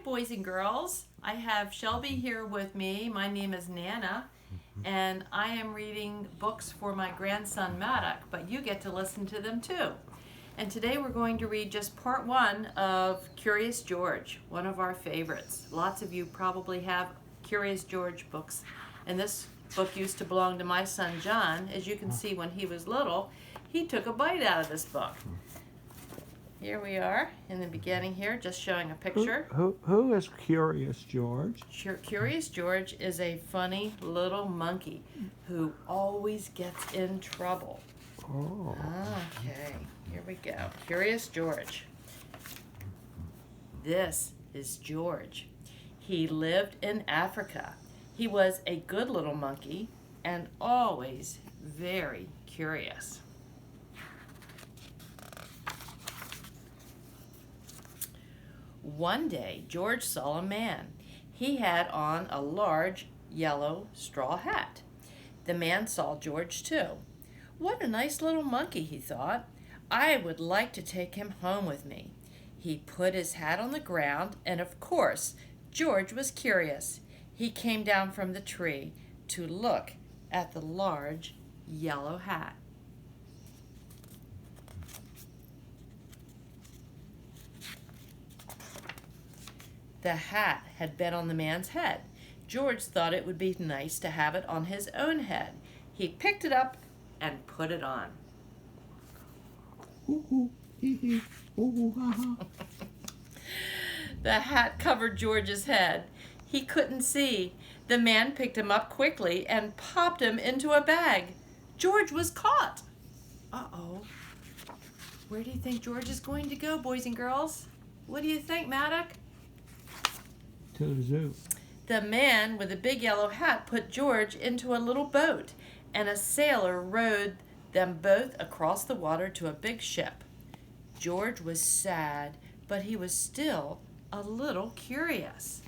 boys and girls. I have Shelby here with me. My name is Nana, and I am reading books for my grandson Mattock, but you get to listen to them too. And today we're going to read just part one of Curious George, one of our favorites. Lots of you probably have Curious George books, and this book used to belong to my son John. As you can see, when he was little, he took a bite out of this book. Here we are in the beginning here, just showing a picture. Who is Curious George? Curious George is a funny little monkey who always gets in trouble. Oh. Okay, here we go. Curious George. This is George. He lived in Africa. He was a good little monkey and always very curious. One day, George saw a man. He had on a large yellow straw hat. The man saw George too. What a nice little monkey, he thought. I would like to take him home with me. He put his hat on the ground, and of course, George was curious. He came down from the tree to look at the large yellow hat. The hat had been on the man's head. George thought it would be nice to have it on his own head. He picked it up and put it on. The hat covered George's head. He couldn't see. The man picked him up quickly and popped him into a bag. George was caught. Uh-oh. Where do you think George is going to go, boys and girls? What do you think, Mattock? To the zoo. The man with the big yellow hat put George into a little boat, and a sailor rowed them both across the water to a big ship. George was sad, but he was still a little curious.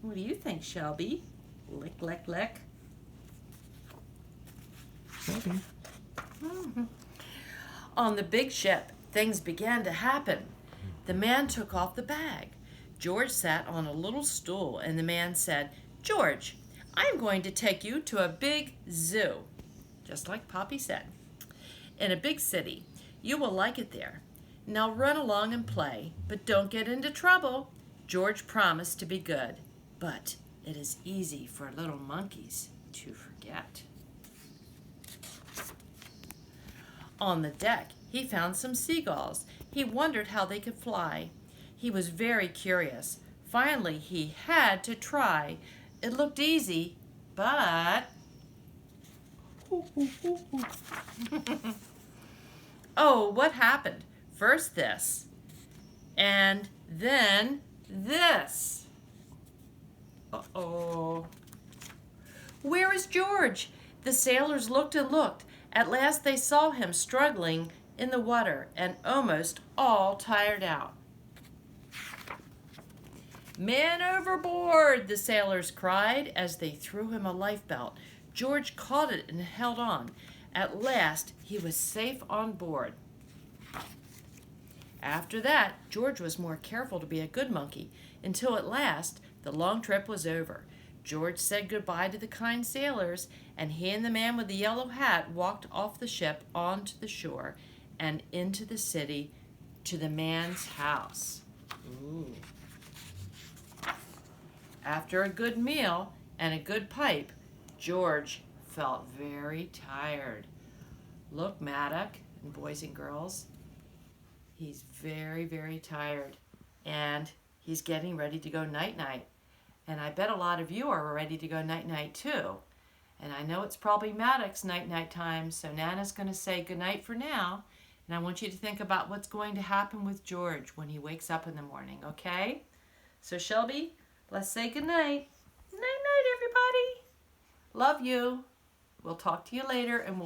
What do you think, Shelby? Lick, lick, lick. Okay. On the big ship, things began to happen. The man took off the bag. George sat on a little stool, and the man said, "George, I'm going to take you to a big zoo," just like Poppy said, "in a big city. You will like it there. Now run along and play, but don't get into trouble." George promised to be good, but it is easy for little monkeys to forget. On the deck, he found some seagulls. He wondered how they could fly. He was very curious. Finally, he had to try. It looked easy, but... Oh, what happened? First this, and then this. Uh-oh. Where is George? The sailors looked and looked. At last they saw him struggling in the water and almost all tired out. "Man overboard!" the sailors cried as they threw him a lifebelt. George caught it and held on. At last, he was safe on board. After that, George was more careful to be a good monkey, until at last, the long trip was over. George said goodbye to the kind sailors, and he and the man with the yellow hat walked off the ship onto the shore and into the city to the man's house. Ooh. After a good meal and a good pipe, George felt very tired. Look, Mattock and boys and girls, he's very, very tired, and he's getting ready to go night-night. And I bet a lot of you are ready to go night-night too. And I know it's probably Mattock's night-night time, so Nana's going to say goodnight for now, and I want you to think about what's going to happen with George when he wakes up in the morning, okay? So Shelby, let's say goodnight. Night-night, everybody. Love you. We'll talk to you later, and we'll